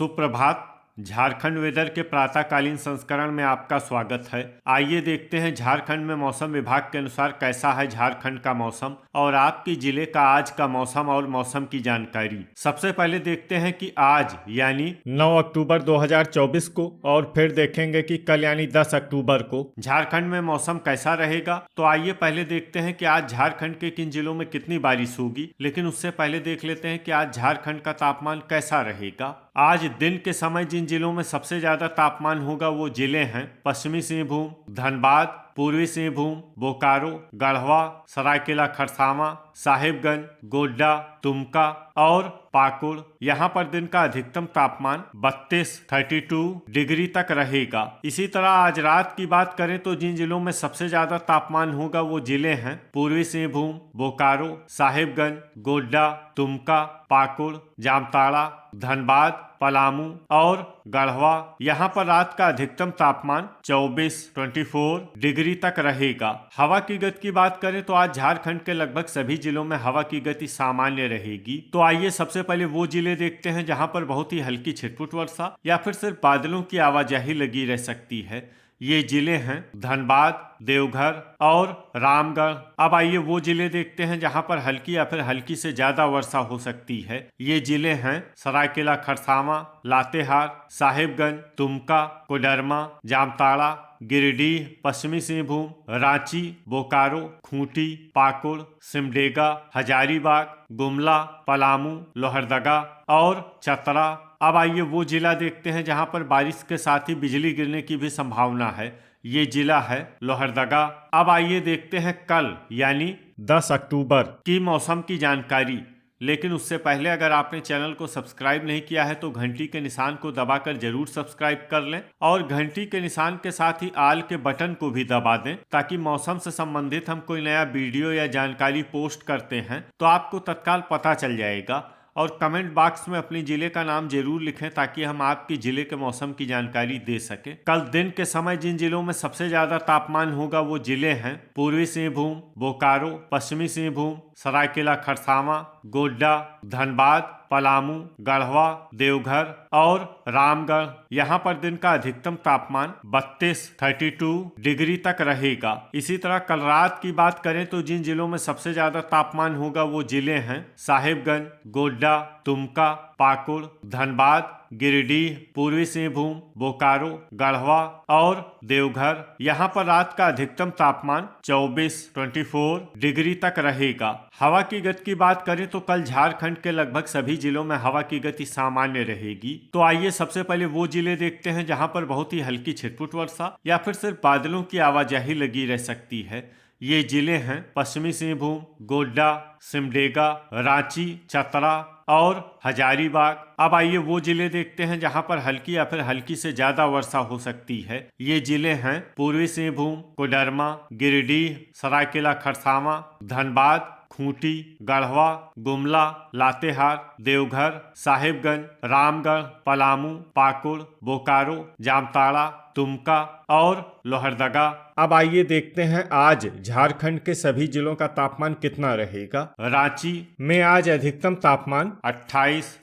सुप्रभात। झारखंड वेदर के प्रातःकालीन संस्करण में आपका स्वागत है। आइए देखते हैं झारखंड में मौसम विभाग के अनुसार कैसा है झारखंड का मौसम और आपके जिले का आज का मौसम और मौसम की जानकारी। सबसे पहले देखते हैं कि आज यानी 9 अक्टूबर 2024 को और फिर देखेंगे कि कल यानी 10 अक्टूबर को झारखंड में मौसम कैसा रहेगा। तो आइए पहले देखते हैं कि आज झारखंड के किन जिलों में कितनी बारिश होगी, लेकिन उससे पहले देख लेते हैं कि आज झारखंड का तापमान कैसा रहेगा। आज दिन के समय जिन जिलों में सबसे ज्यादा तापमान होगा वो जिले हैं पश्चिमी सिंहभूम, धनबाद, पूर्वी सिंहभूम, बोकारो, गढ़वा, सरायकेला खरसावां, साहिबगंज, गोड्डा, दुमका और पाकुड़। यहाँ पर दिन का अधिकतम तापमान 32 डिग्री तक रहेगा। इसी तरह आज रात की बात करें तो जिन जिलों में सबसे ज्यादा तापमान होगा वो जिले हैं पूर्वी सिंहभूम, बोकारो, साहिबगंज, गोड्डा, दुमका, पाकुड़, जामताड़ा, धनबाद, पलामू और गढ़वा। यहाँ पर रात का अधिकतम तापमान 24 डिग्री तक रहेगा। हवा की गति की बात करें तो आज झारखंड के लगभग सभी जिलों में हवा की गति सामान्य रहेगी। तो आइए सबसे पहले वो जिले देखते हैं जहाँ पर बहुत ही हल्की छिटपुट वर्षा या फिर सिर्फ बादलों की आवाजाही लगी रह सकती है। ये जिले हैं धनबाद, देवघर और रामगढ़। अब आइए वो जिले देखते हैं जहां पर हल्की या फिर हल्की से ज्यादा वर्षा हो सकती है। ये जिले हैं सरायकेला खरसावां, लातेहार, साहिबगंज, दुमका, कोडरमा, जामताड़ा, गिरिडीह, पश्चिमी सिंहभूम, रांची, बोकारो, खूंटी, पाकुड़, सिमडेगा, हजारीबाग, गुमला, पलामू, लोहरदगा और चतरा। अब आइए वो जिला देखते हैं जहां पर बारिश के साथ ही बिजली गिरने की भी संभावना है। ये जिला है लोहरदगा। अब आइए देखते हैं कल यानी 10 अक्टूबर की मौसम की जानकारी। लेकिन उससे पहले अगर आपने चैनल को सब्सक्राइब नहीं किया है तो घंटी के निशान को दबाकर जरूर सब्सक्राइब कर लें और घंटी के निशान के साथ ही आल के बटन को भी दबा दें ताकि मौसम से संबंधित हम कोई नया वीडियो या जानकारी पोस्ट करते हैं तो आपको तत्काल पता चल जाएगा। और कमेंट बॉक्स में अपने जिले का नाम जरूर लिखें ताकि हम आपके जिले के मौसम की जानकारी दे सकें। कल दिन के समय जिन जिलों में सबसे ज्यादा तापमान होगा वो जिले हैं पूर्वी सिंहभूम, बोकारो, पश्चिमी सिंहभूम, सरायकेला खरसावां, गोड्डा, धनबाद, पलामू, गढ़वा, देवघर और रामगढ़। यहाँ पर दिन का अधिकतम तापमान 32 डिग्री तक रहेगा। इसी तरह कल रात की बात करें तो जिन जिलों में सबसे ज्यादा तापमान होगा वो जिले हैं साहिबगंज, गोड्डा, दुमका, पाकुड़, धनबाद, गिरिडीह, पूर्वी सिंहभूम, बोकारो, गढ़वा और देवघर। यहाँ पर रात का अधिकतम तापमान 24 डिग्री तक रहेगा। हवा की गति की बात करें तो कल झारखंड के लगभग सभी जिलों में हवा की गति सामान्य रहेगी। तो आइए सबसे पहले वो जिले देखते हैं जहाँ पर बहुत ही हल्की छिटपुट वर्षा या फिर सिर्फ बादलों की आवाजाही लगी रह सकती है। ये जिले हैं पश्चिमी सिंहभूम, गोड्डा, सिमडेगा, रांची, चतरा और हजारीबाग। अब आइए वो जिले देखते हैं जहां पर हल्की या फिर हल्की से ज्यादा वर्षा हो सकती है। ये जिले हैं पूर्वी सिंहभूम, कोडरमा, गिरिडीह, सरायकेला खरसावां, धनबाद, खूंटी, गढ़वा, गुमला, लातेहार, देवघर, साहिबगंज, रामगढ़, पलामू, पाकुड़, बोकारो, जामताड़ा, दुमका और लोहरदगा। अब आइए देखते हैं आज झारखंड के सभी जिलों का तापमान कितना रहेगा। रांची में आज अधिकतम तापमान 28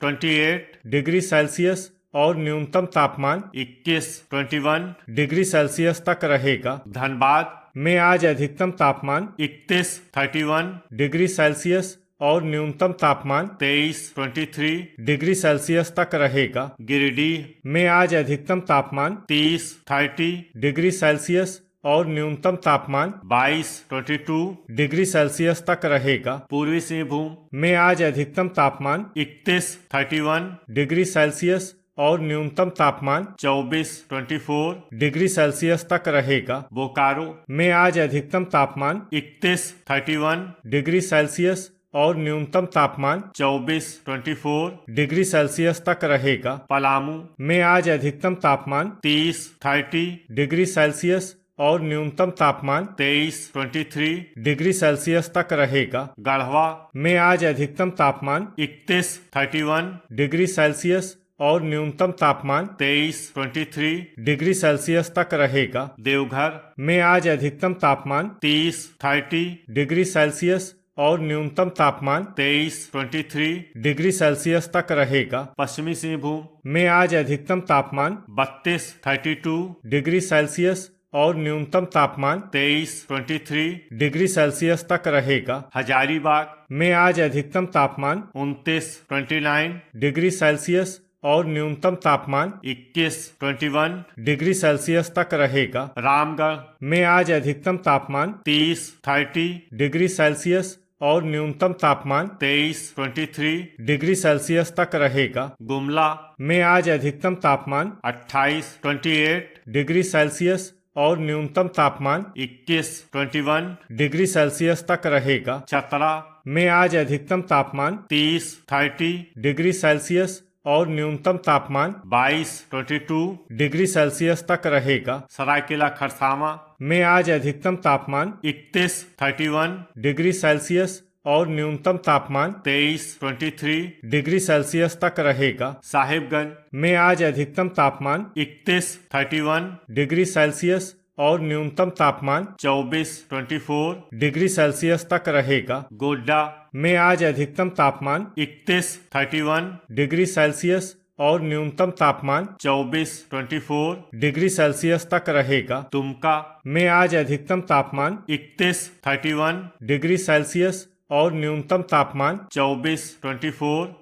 डिग्री सेल्सियस और न्यूनतम तापमान 21 डिग्री सेल्सियस तक रहेगा। धनबाद में आज अधिकतम तापमान 31 डिग्री सेल्सियस और न्यूनतम तापमान 23 डिग्री सेल्सियस तक रहेगा। गिरिडीह में आज अधिकतम तापमान 30 डिग्री सेल्सियस और न्यूनतम तापमान 22 डिग्री सेल्सियस तक रहेगा। पूर्वी सिंहभूम में आज अधिकतम तापमान 31 डिग्री सेल्सियस और न्यूनतम तापमान 24 डिग्री सेल्सियस तक रहेगा। बोकारो में आज अधिकतम तापमान 31 डिग्री सेल्सियस और न्यूनतम तापमान 24 डिग्री सेल्सियस तक रहेगा। पलामू में आज अधिकतम तापमान 30 डिग्री सेल्सियस और न्यूनतम तापमान 23 डिग्री सेल्सियस तक रहेगा। गढ़वा में आज अधिकतम तापमान 31 डिग्री सेल्सियस और न्यूनतम तापमान 23 डिग्री सेल्सियस तक रहेगा। देवघर में आज अधिकतम तापमान 30 डिग्री सेल्सियस और न्यूनतम तापमान 23 डिग्री सेल्सियस तक रहेगा। पश्चिमी सिंहभूम में आज अधिकतम तापमान 32 डिग्री सेल्सियस और न्यूनतम तापमान 23 डिग्री सेल्सियस तक रहेगा। हजारीबाग में आज अधिकतम तापमान 29 डिग्री सेल्सियस और न्यूनतम तापमान 21 डिग्री सेल्सियस तक रहेगा। रामगढ़ में आज अधिकतम तापमान 30 डिग्री सेल्सियस और न्यूनतम तापमान 23 डिग्री सेल्सियस तक रहेगा। गुमला में आज अधिकतम तापमान 28 डिग्री सेल्सियस और न्यूनतम तापमान 21 डिग्री सेल्सियस तक रहेगा। चतरा में आज अधिकतम तापमान 30 डिग्री सेल्सियस और न्यूनतम तापमान 22 डिग्री सेल्सियस तक रहेगा। सरायकेला खरसावां में आज अधिकतम तापमान 31 डिग्री सेल्सियस और न्यूनतम तापमान 23 डिग्री सेल्सियस तक रहेगा। साहिबगंज में आज अधिकतम तापमान 31 डिग्री सेल्सियस और न्यूनतम तापमान 24 डिग्री सेल्सियस तक रहेगा। गोड्डा में आज अधिकतम तापमान 31 डिग्री सेल्सियस और न्यूनतम तापमान 24 डिग्री सेल्सियस तक रहेगा। दुमका में आज अधिकतम तापमान 31 डिग्री सेल्सियस और न्यूनतम तापमान 24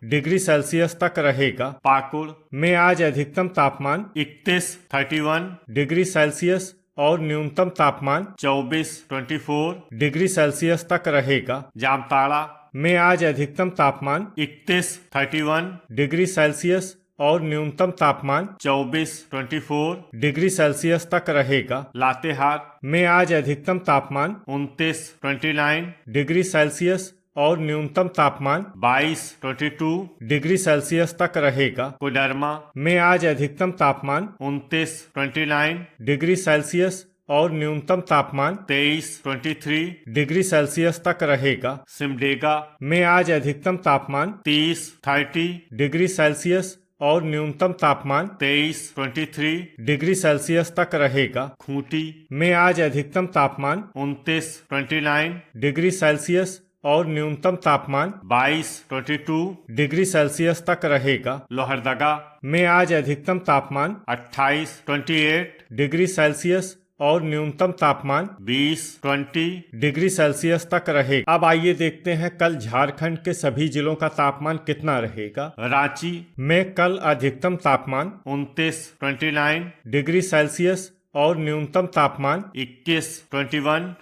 डिग्री सेल्सियस तक रहेगा। पाकुड़ में आज अधिकतम तापमान 31 डिग्री सेल्सियस और न्यूनतम तापमान 24 डिग्री सेल्सियस तक रहेगा। जामताड़ा में आज अधिकतम तापमान 31 डिग्री सेल्सियस और न्यूनतम तापमान 24 डिग्री सेल्सियस तक रहेगा। लातेहार में आज अधिकतम तापमान 29 डिग्री सेल्सियस और न्यूनतम तापमान 22 डिग्री सेल्सियस तक रहेगा। कोडरमा में आज अधिकतम तापमान 29 डिग्री सेल्सियस और न्यूनतम तापमान 23 डिग्री सेल्सियस तक रहेगा। सिमडेगा में आज अधिकतम तापमान 30 डिग्री सेल्सियस और न्यूनतम तापमान 23 डिग्री सेल्सियस तक रहेगा। खूंटी में आज अधिकतम तापमान 29 डिग्री सेल्सियस और न्यूनतम तापमान 22 डिग्री सेल्सियस तक रहेगा। लोहरदगा में आज अधिकतम तापमान 28 डिग्री सेल्सियस और न्यूनतम तापमान 20 डिग्री सेल्सियस तक रहेगा। अब आइए देखते हैं कल झारखंड के सभी जिलों का तापमान कितना रहेगा। रांची में कल अधिकतम तापमान 29 डिग्री सेल्सियस और न्यूनतम तापमान 21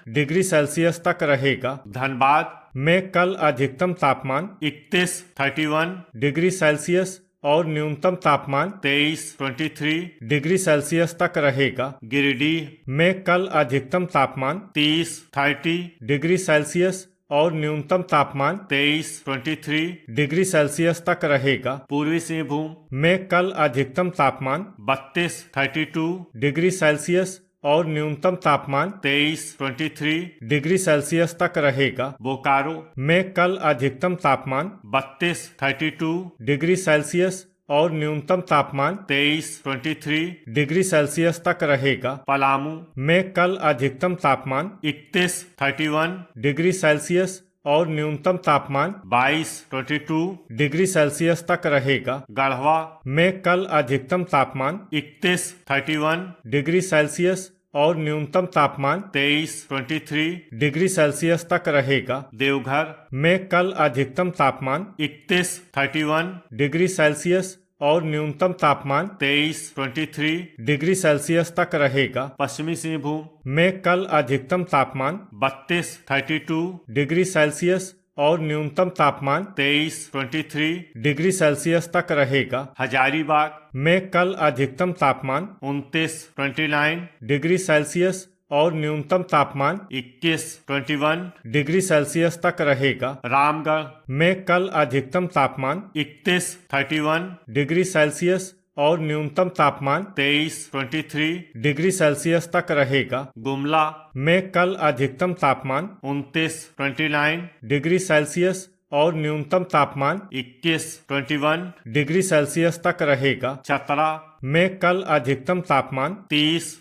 डिग्री सेल्सियस तक रहेगा। धनबाद में कल अधिकतम तापमान 31 डिग्री सेल्सियस और न्यूनतम तापमान 23 डिग्री सेल्सियस तक रहेगा। गिरिडीह में कल अधिकतम तापमान 30 डिग्री सेल्सियस और न्यूनतम तापमान 23 डिग्री सेल्सियस तक रहेगा। पूर्वी सिंहभूम में कल अधिकतम तापमान 32 डिग्री सेल्सियस और न्यूनतम तापमान 23 डिग्री सेल्सियस तक रहेगा। बोकारो में कल अधिकतम तापमान 32 डिग्री सेल्सियस और न्यूनतम तापमान 23 डिग्री सेल्सियस तक रहेगा। पलामू में कल अधिकतम तापमान 31 डिग्री सेल्सियस और न्यूनतम तापमान 22 डिग्री सेल्सियस तक रहेगा। गढ़वा में कल अधिकतम तापमान 31 डिग्री सेल्सियस और न्यूनतम तापमान 23 डिग्री सेल्सियस तक रहेगा। देवघर में कल अधिकतम तापमान 31 डिग्री सेल्सियस और न्यूनतम तापमान 23 डिग्री सेल्सियस तक रहेगा। पश्चिमी सिंहभूम में कल अधिकतम तापमान 32 डिग्री सेल्सियस और न्यूनतम तापमान 23 डिग्री सेल्सियस तक रहेगा। हजारीबाग में कल अधिकतम तापमान 29 डिग्री सेल्सियस और न्यूनतम तापमान 21 डिग्री सेल्सियस तक रहेगा। रामगढ़ में कल अधिकतम तापमान 31 डिग्री सेल्सियस और न्यूनतम तापमान 23 डिग्री सेल्सियस तक रहेगा। गुमला में कल अधिकतम तापमान 29 डिग्री सेल्सियस और न्यूनतम तापमान 21 डिग्री सेल्सियस तक रहेगा। चतरा में कल अधिकतम तापमान 30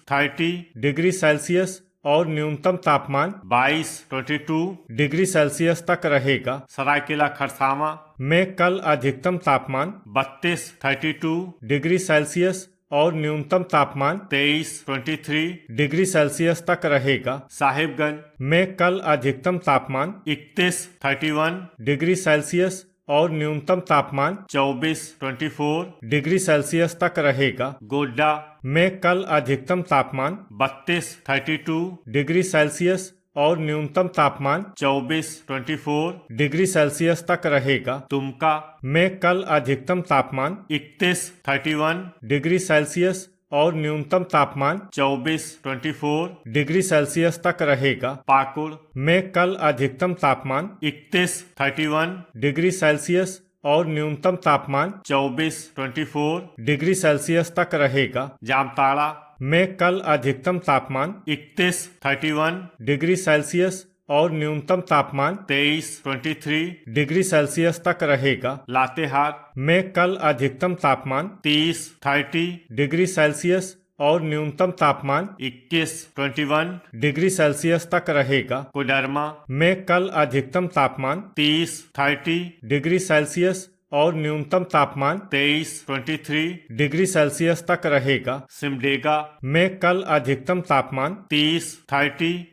डिग्री सेल्सियस और न्यूनतम तापमान 22 डिग्री सेल्सियस तक रहेगा। सरायकेला खरसावां में कल अधिकतम तापमान 32 डिग्री सेल्सियस और न्यूनतम तापमान 23 डिग्री सेल्सियस तक रहेगा। साहिबगंज में कल अधिकतम तापमान 31 डिग्री सेल्सियस और न्यूनतम तापमान 24 डिग्री सेल्सियस तक रहेगा। गोड्डा में कल अधिकतम तापमान 32 डिग्री सेल्सियस और न्यूनतम तापमान 24 डिग्री सेल्सियस तक रहेगा। दुमका में कल अधिकतम तापमान 31 डिग्री सेल्सियस और न्यूनतम तापमान 24 डिग्री सेल्सियस तक रहेगा। पाकुड़ में कल अधिकतम तापमान 31 डिग्री सेल्सियस और न्यूनतम तापमान 24 डिग्री सेल्सियस तक रहेगा। जामताड़ा में कल अधिकतम तापमान 31 डिग्री सेल्सियस और न्यूनतम तापमान 23 डिग्री सेल्सियस तक रहेगा। लातेहार में कल अधिकतम तापमान 30 डिग्री सेल्सियस और न्यूनतम तापमान 21 डिग्री सेल्सियस तक रहेगा। कोडरमा में कल अधिकतम तापमान 30 डिग्री सेल्सियस और न्यूनतम तापमान 23 डिग्री सेल्सियस तक रहेगा। सिमडेगा में कल अधिकतम तापमान 30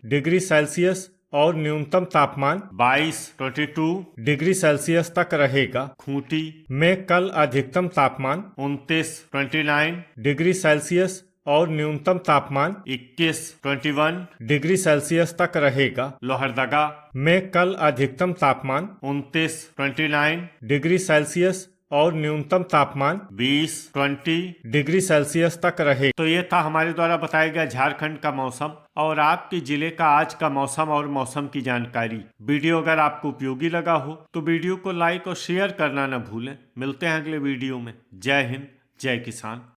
डिग्री सेल्सियस और न्यूनतम तापमान 22 डिग्री सेल्सियस तक रहेगा। खूंटी में कल अधिकतम तापमान 29 डिग्री सेल्सियस और न्यूनतम तापमान 21 डिग्री सेल्सियस तक रहेगा। लोहरदगा में कल अधिकतम तापमान 29 डिग्री सेल्सियस और न्यूनतम तापमान 20 डिग्री सेल्सियस तक रहे। तो ये था हमारे द्वारा बताया गया झारखंड का मौसम और आपके जिले का आज का मौसम और मौसम की जानकारी। वीडियो अगर आपको उपयोगी लगा हो तो वीडियो को लाइक और शेयर करना न भूलें। मिलते हैं अगले वीडियो में। जय हिंद, जय किसान।